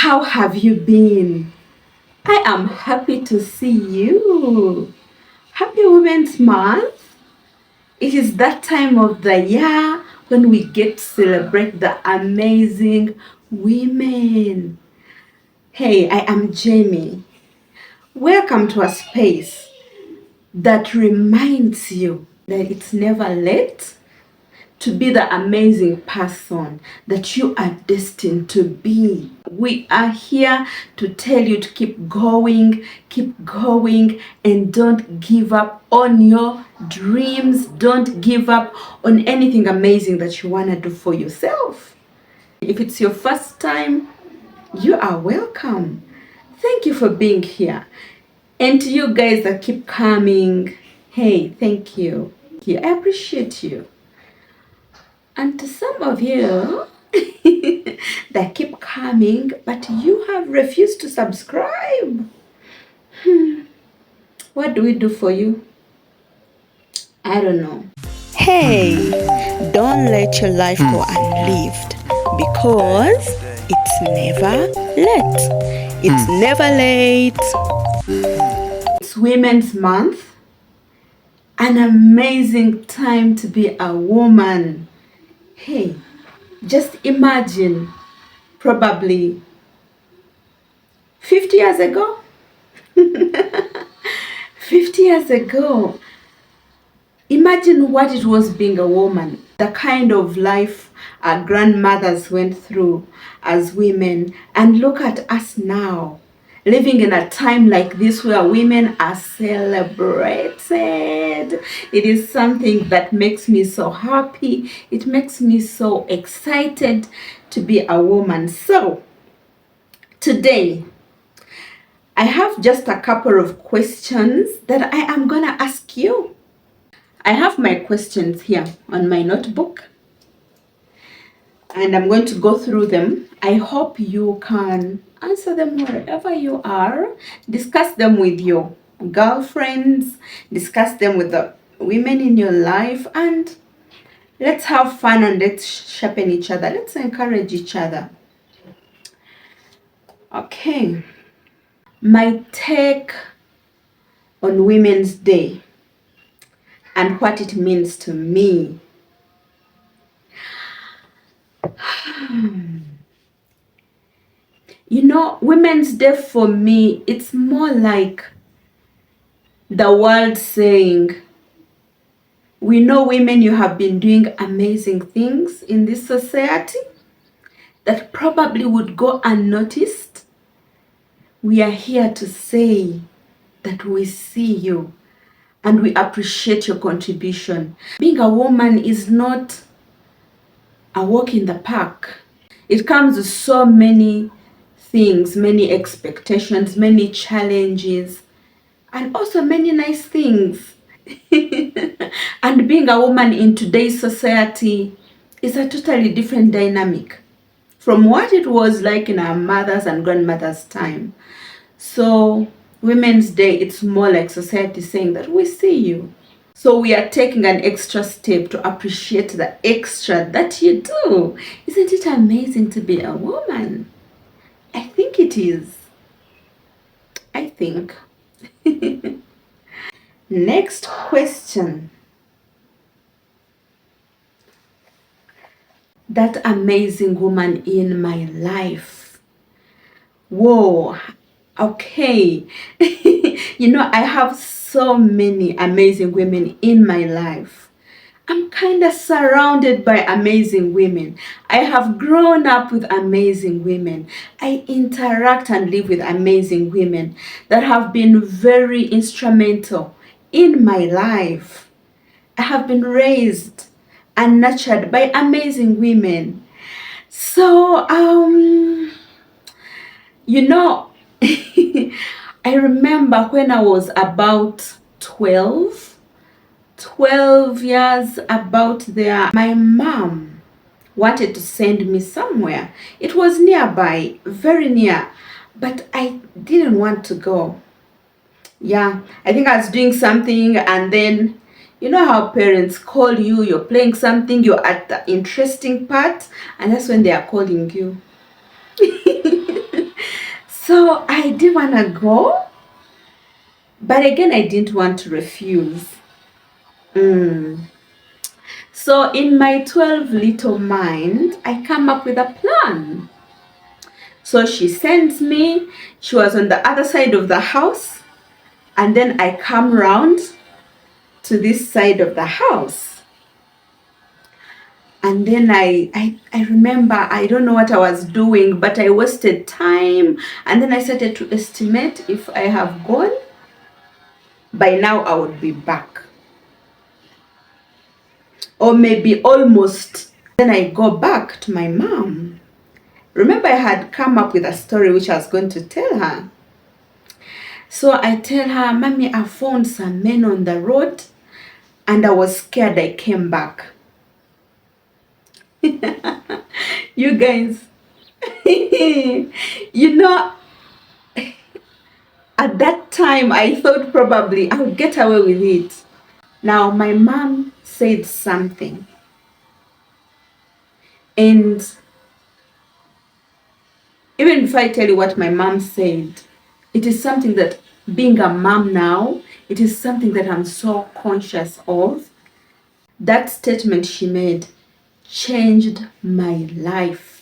How have you been? I am happy to see you. Happy Women's Month. It is that time of the year when we get to celebrate the amazing women. Hey, I am Jemie. Welcome to a space that reminds you that it's never late to be the amazing person that you are destined to be. We are here to tell you to keep going, and don't give up on your dreams. Don't give up on anything amazing that you want to do for yourself. If it's your first time, you are welcome. Thank you for being here. And to you guys that keep coming, hey, thank you. I appreciate you. And to some of you that keep coming, but you have refused to subscribe. What do we do for you? I don't know. Hey, don't let your life go unlived because it's never late. It's never late. It's Women's Month. An amazing time to be a woman. Hey, just imagine, probably 50 years ago, 50 years ago, imagine what it was being a woman, the kind of life our grandmothers went through as women, and look at us now, living in a time like this where women are celebrated. It is something that makes me so happy. It makes me so excited to be a woman. So today, I have just a couple of questions that I am going to ask you. I have my questions here on my notebook, and I'm going to go through them. I hope you can answer them wherever you are. Discuss them with your girlfriends, discuss them with the women in your life, and let's have fun and let's sharpen each other. Let's encourage each other. Okay. My take on Women's Day and what it means to me. You know, Women's Day for me, it's more like the world saying, we know women, you have been doing amazing things in this society that probably would go unnoticed. We are here to say that we see you and we appreciate your contribution. Being a woman is not a walk in the park. It comes with so many things, many expectations, many challenges, and also many nice things. And being a woman in today's society is a totally different dynamic from what it was like in our mothers and grandmothers' time. So Women's Day, it's more like society saying that we see you. So we are taking an extra step to appreciate the extra that you do. Isn't it amazing to be a woman? I think it is. I think. Next question. That amazing woman in my life. Whoa. Okay. You know, I have so many amazing women in my life. I'm kind of surrounded by amazing women. I have grown up with amazing women. I interact and live with amazing women that have been very instrumental in my life. I have been raised and nurtured by amazing women. So, you know, I remember when I was about 12 years, about there, my mom wanted to send me somewhere. It was nearby, very near, but I didn't want to go. Yeah, I think I was doing something, and then you know how parents call you, you're playing something, you're at the interesting part, and that's when they are calling you. So I didn't want to go, but again, I didn't want to refuse. So in my 12 little mind, I come up with a plan. So she sends me, she was on the other side of the house, and then I come round to this side of the house. And then I remember, I don't know what I was doing, but I wasted time. And then I started to estimate if I have gone, by now I would be back. Or maybe almost. Then I go back to my mom. Remember, I had come up with a story which I was going to tell her. So I tell her, Mommy, I found some men on the road and I was scared. I came back. You guys, you know, at that time I thought probably I would get away with it. Now my mom said something, and even if I tell you what my mom said, it is something that, being a mom now, it is something that I'm so conscious of. That statement she made changed my life.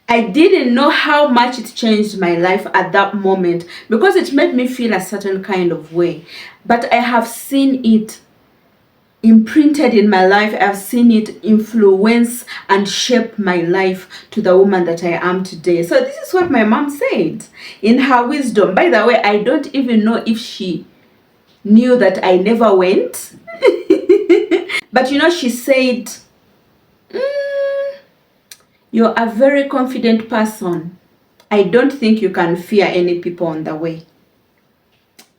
I didn't know how much it changed my life at that moment, because it made me feel a certain kind of way. But I have seen it imprinted in my life. I've seen it influence and shape my life to the woman that I am today. So this is what my mom said in her wisdom. By the way, I don't even know if she knew that I never went. But you know, she said, you're a very confident person. I don't think you can fear any people on the way.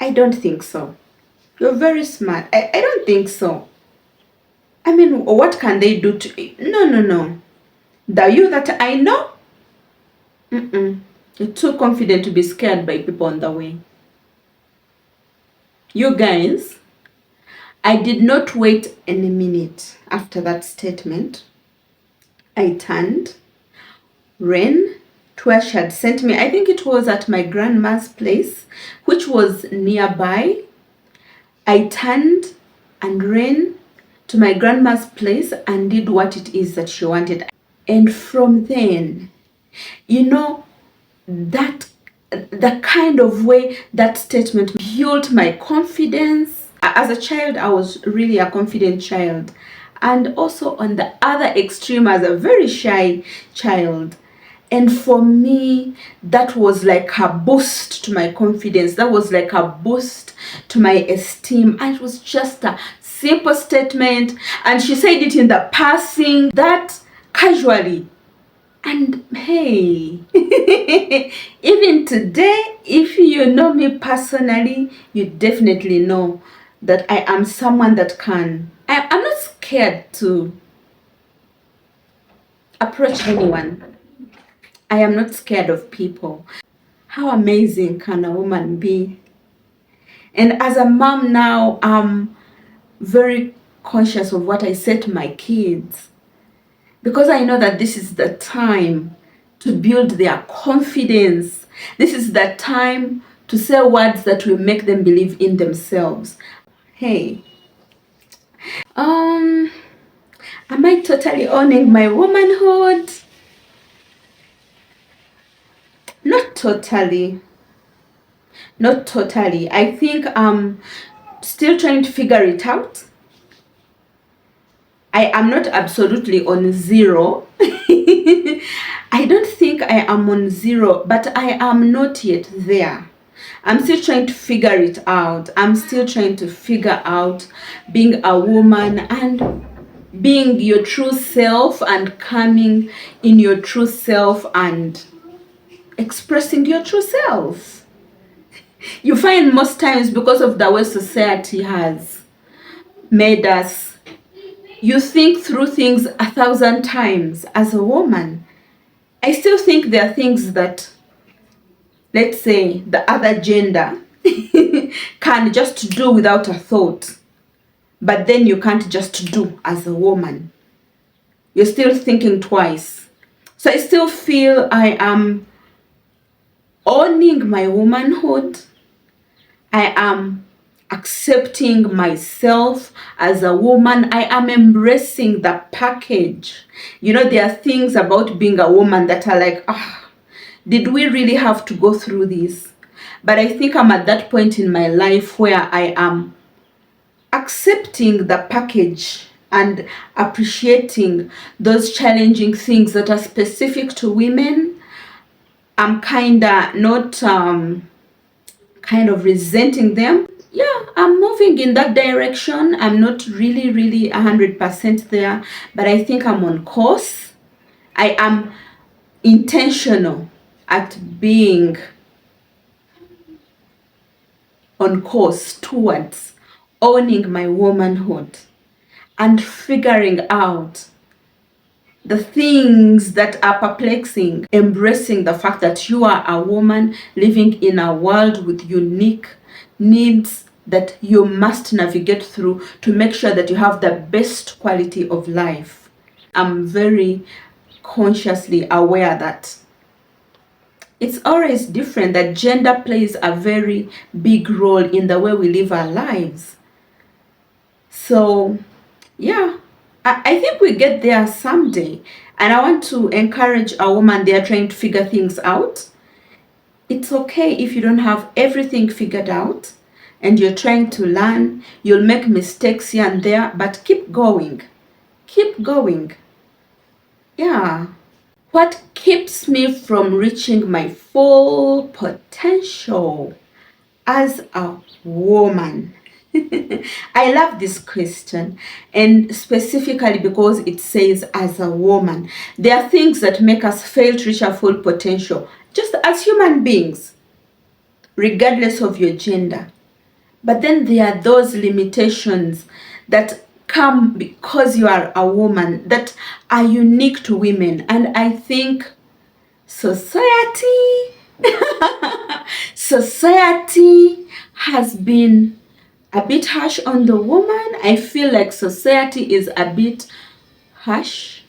I don't think so. You're very smart. I don't think so. I mean, what can they do to you? No. The you that I know, you're too confident to be scared by people on the way. You guys, I did not wait any minute after that statement. I turned, ran to where she had sent me. I think it was at my grandma's place, which was nearby. I turned and ran to my grandma's place and did what it is that she wanted. And from then, you know, that the kind of way that statement built my confidence. As a child, I was really a confident child. And also on the other extreme, as a very shy child. And for me, that was like a boost to my confidence. That was like a boost to my esteem. And it was just a simple statement. And she said it in the passing, that casually. And hey, even today, if you know me personally, you definitely know that I am someone that I'm not scared to approach anyone. I am not scared of people. How amazing can a woman be? And as a mom now, I'm very conscious of what I say to my kids, because I know that this is the time to build their confidence. This is the time to say words that will make them believe in themselves. Hey, am I totally owning my womanhood? Not totally. Not totally. I think I'm still trying to figure it out. I am not absolutely on zero. I don't think I am on zero, but I am not yet there. I'm still trying to figure it out. I'm still trying to figure out being a woman and being your true self and coming in your true self and expressing your true self. You find most times, because of the way society has made us, you think through things 1,000 times as a woman. I still think there are things that, let's say, the other gender can just do without a thought. But then you can't just do as a woman. You're still thinking twice. So I still feel I am owning my womanhood. I am accepting myself as a woman. I am embracing the package. You know, there are things about being a woman that are like, did we really have to go through this? But I think I'm at that point in my life where I am accepting the package and appreciating those challenging things that are specific to women. I'm kinda not kind of resenting them. Yeah, I'm moving in that direction. I'm not really 100% there, but I think I'm on course. I am intentional at being on course towards owning my womanhood and figuring out the things that are perplexing, embracing the fact that you are a woman living in a world with unique needs that you must navigate through to make sure that you have the best quality of life. I'm very consciously aware that it's always different, that gender plays a very big role in the way we live our lives. So yeah, I think we get there someday. And I want to encourage a woman there trying to figure things out. It's okay if you don't have everything figured out and you're trying to learn. You'll make mistakes here and there, but keep going. Keep going. Yeah. What keeps me from reaching my full potential as a woman? I love this question, and specifically because it says as a woman. There are things that make us fail to reach our full potential, just as human beings, regardless of your gender. But then there are those limitations that come because you are a woman that are unique to women. And I think society has been a bit harsh on the woman. I feel like society is a bit harsh,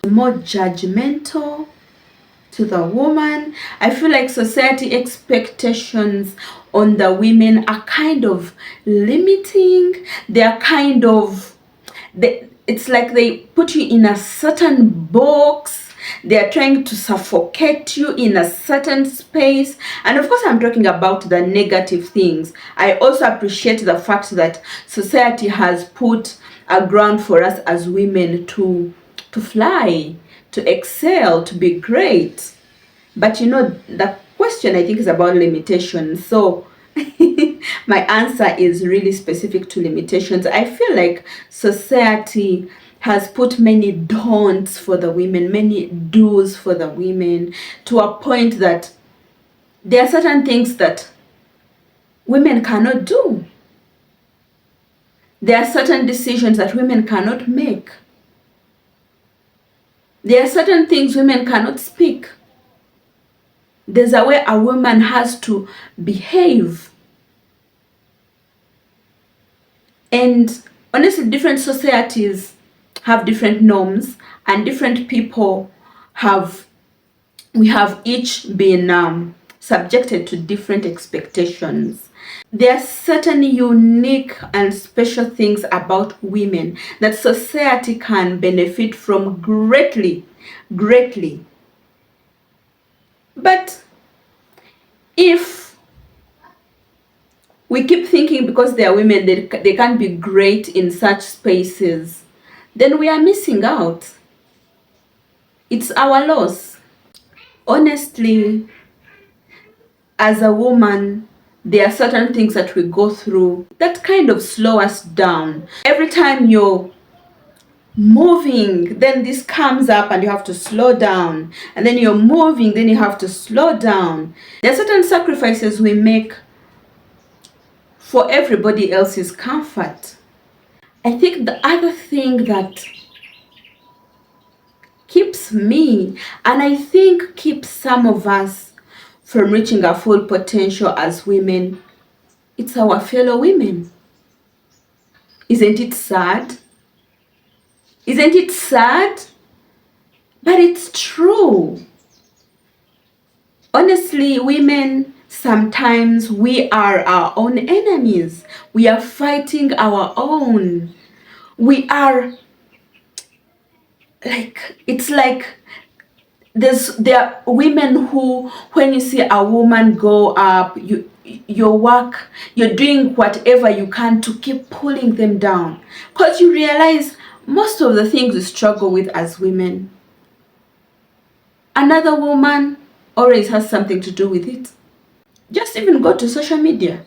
more judgmental to the woman. I feel like society expectations on the women are kind of limiting. It's like they put you in a certain box. They are trying to suffocate you in a certain space. And of course, I'm talking about the negative things. I also appreciate the fact that society has put a ground for us as women to fly, to excel, to be great. But you know, the question I think is about limitations. So my answer is really specific to limitations. I feel like society has put many don'ts for the women, many do's for the women, to a point that there are certain things that women cannot do. There are certain decisions that women cannot make. There are certain things women cannot speak. There's a way a woman has to behave. And honestly, different societies have different norms, and different people we have each been subjected to different expectations. There are certain unique and special things about women that society can benefit from greatly. But if we keep thinking because they are women they can't be great in such spaces, then we are missing out. It's our loss. Honestly, as a woman, there are certain things that we go through that kind of slow us down. Every time you're moving, then this comes up and you have to slow down. And then you're moving, then you have to slow down. There are certain sacrifices we make for everybody else's comfort. I think the other thing that keeps me, and I think keeps some of us from reaching our full potential as women, it's our fellow women. Isn't it sad? Isn't it sad? But it's true. Honestly, women, sometimes we are our own enemies. We are fighting our own. We are it's like there are women who, when you see a woman go up, you're doing whatever you can to keep pulling them down, because you realize most of the things we struggle with as women, another woman always has something to do with it. Just even go to social media,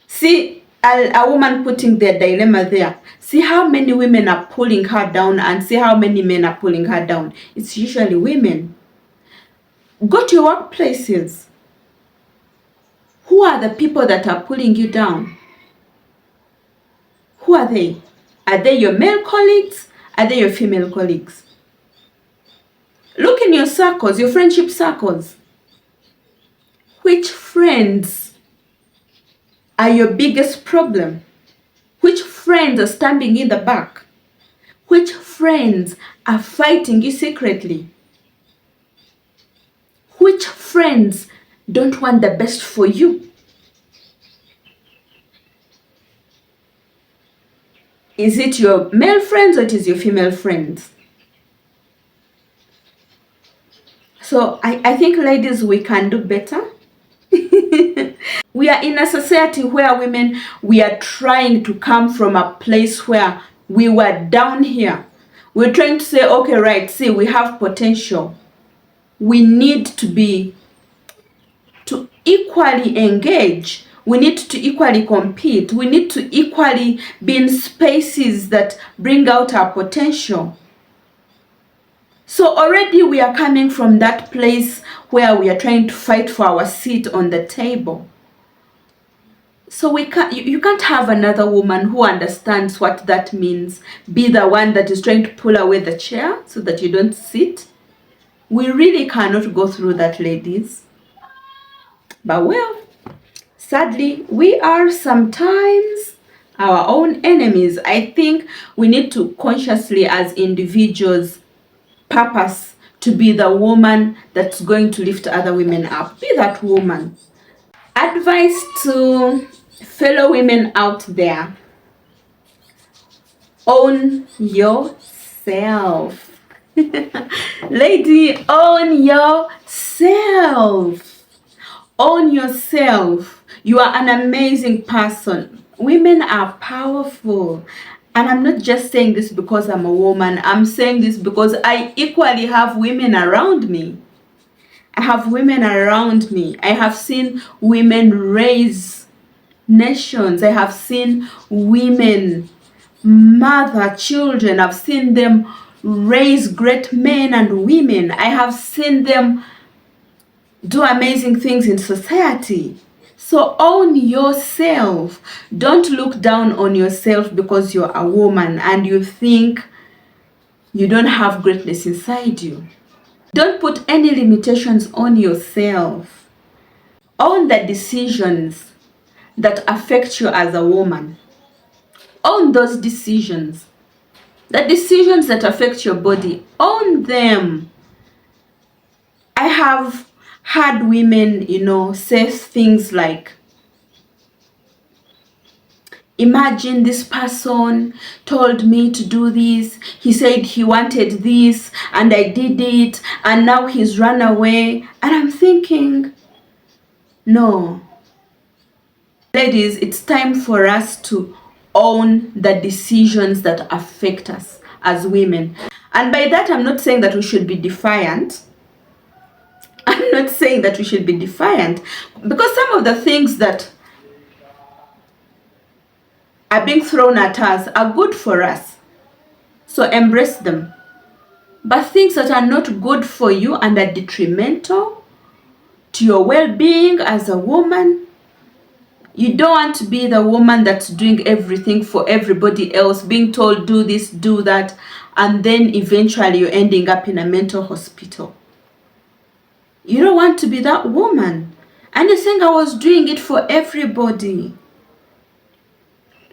see a woman putting their dilemma there, see how many women are pulling her down, and see how many men are pulling her down. It's usually women. Go to your workplaces. Who are the people that are pulling you down? Who are they? Are they your male colleagues? Are they your female colleagues? Look in your circles, your friendship circles. Which friends are your biggest problem? Which friends are standing in the back? Which friends are fighting you secretly? Which friends don't want the best for you? Is it your male friends or it is your female friends? So I think, ladies, we can do better. We are in a society where women, we are trying to come from a place where we were down here. We're trying to say, okay, right, see, we have potential. We need to equally engage. We need to equally compete. We need to equally be in spaces that bring out our potential. So already we are coming from that place where we are trying to fight for our seat on the table. So you can't have another woman who understands what that means, be the one that is trying to pull away the chair so that you don't sit. We really cannot go through that, ladies. But well, sadly, we are sometimes our own enemies. I think we need to consciously, as individuals, purpose to be the woman that's going to lift other women up. Be that woman. Advice to fellow women out there: own yourself. Lady, own yourself. Own yourself. You are an amazing person. Women are powerful. And I'm not just saying this because I'm a woman. I'm saying this because I equally have women around me. I have women around me. I have seen women raise nations. I have seen women mother children. I've seen them raise great men and women. I have seen them do amazing things in society. So own yourself. Don't look down on yourself because you're a woman and you think you don't have greatness inside you. Don't put any limitations on yourself. Own the decisions that affect you as a woman. Own those decisions. The decisions that affect your body, own them. I have had women, say things like, imagine this person told me to do this. He said he wanted this and I did it and now he's run away. And I'm thinking, no. Ladies, it's time for us to own the decisions that affect us as women. And by that, I'm not saying that we should be defiant. I'm not saying that we should be defiant, because some of the things that are being thrown at us are good for us. So embrace them. But things that are not good for you and are detrimental to your well-being as a woman, you don't want to be the woman that's doing everything for everybody else, being told do this, do that, and then eventually you're ending up in a mental hospital. You don't want to be that woman. And you think I was doing it for everybody.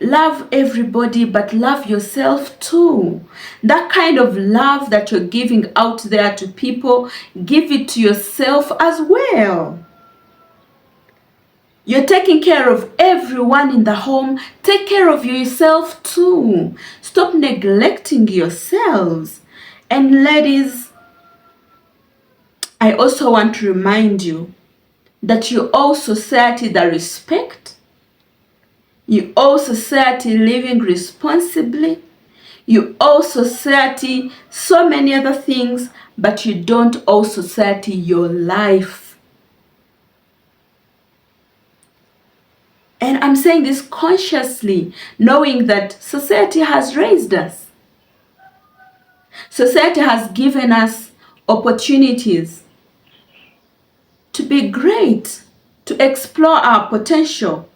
Love everybody, but love yourself too. That kind of love that you're giving out there to people, give it to yourself as well. You're taking care of everyone in the home. Take care of yourself too. Stop neglecting yourselves. And ladies, I also want to remind you that you owe society the respect. You owe society living responsibly. You owe society so many other things, but you don't owe society your life. And I'm saying this consciously, knowing that society has raised us. Society has given us opportunities to be great, to explore our potential.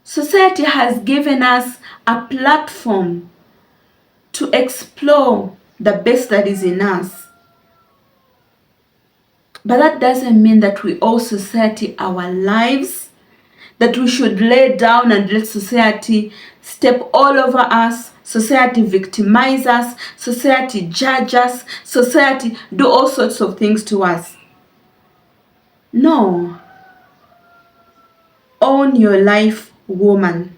Society has given us a platform to explore the best that is in us. But that doesn't mean that we owe society our lives, that we should lay down and let society step all over us, society victimize us, society judge us, society do all sorts of things to us. No. Own your life, woman.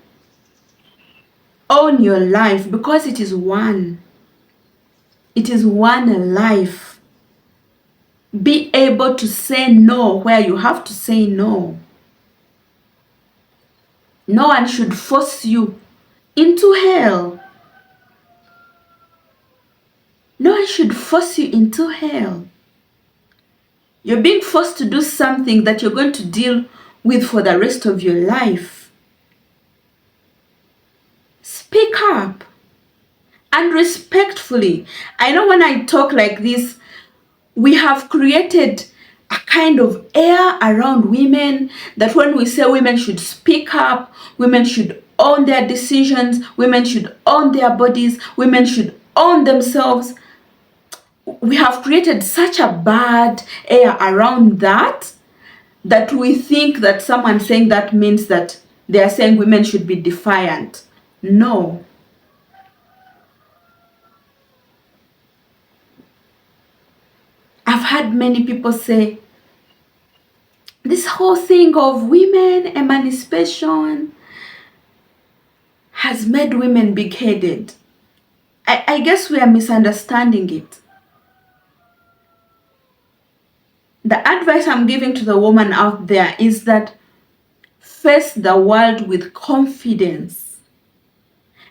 Own your life, because it is one. It is one life. Be able to say no where you have to say no. No one should force you into hell. No one should force you into hell. You're being forced to do something that you're going to deal with for the rest of your life. Speak up. And respectfully. I know when I talk like this, we have created a kind of air around women that when we say women should speak up, women should own their decisions, women should own their bodies, women should own themselves. We have created such a bad air around that we think that someone saying that means that they are saying women should be defiant. No. I've had many people say, this whole thing of women emancipation has made women big-headed. I guess we are misunderstanding it. The advice I'm giving to the woman out there is that face the world with confidence.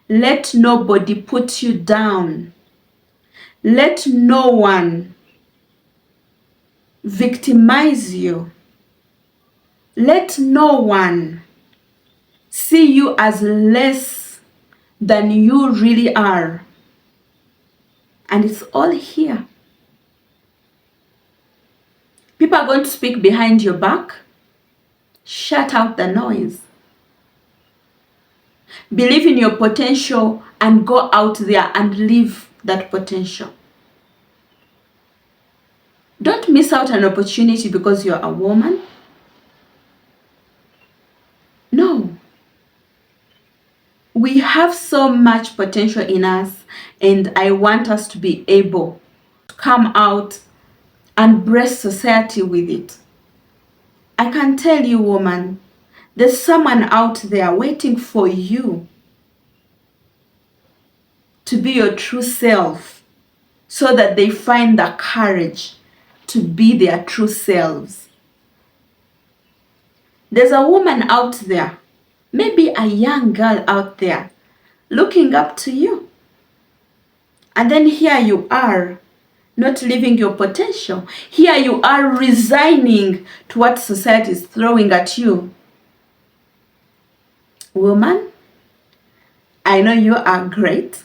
Let nobody put you down. Let no one victimize you. Let no one see you as less than you really are. And it's all here. People are going to speak behind your back. Shut out the noise. Believe in your potential and go out there and live that potential. Don't miss out an opportunity because you're a woman. No. We have so much potential in us, and I want us to be able to come out and bless society with it. I can tell you, woman, there's someone out there waiting for you to be your true self so that they find the courage to be their true selves. There's a woman out there, maybe a young girl out there, looking up to you. And then here you are, not living your potential. Here you are resigning to what society is throwing at you. Woman, I know you are great.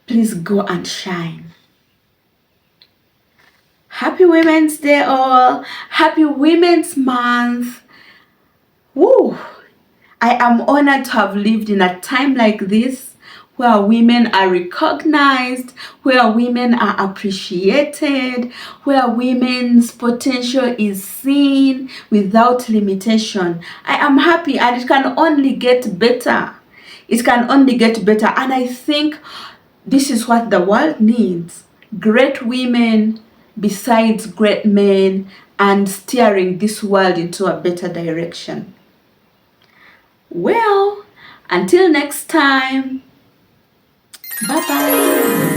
Please go and shine. Happy Women's Day all. Happy Women's Month. Woo! I am honored to have lived in a time like this where women are recognized, where women are appreciated, where women's potential is seen without limitation. I am happy, and it can only get better. It can only get better. And I think this is what the world needs. Great women besides great men, and steering this world into a better direction. Well, until next time, bye bye.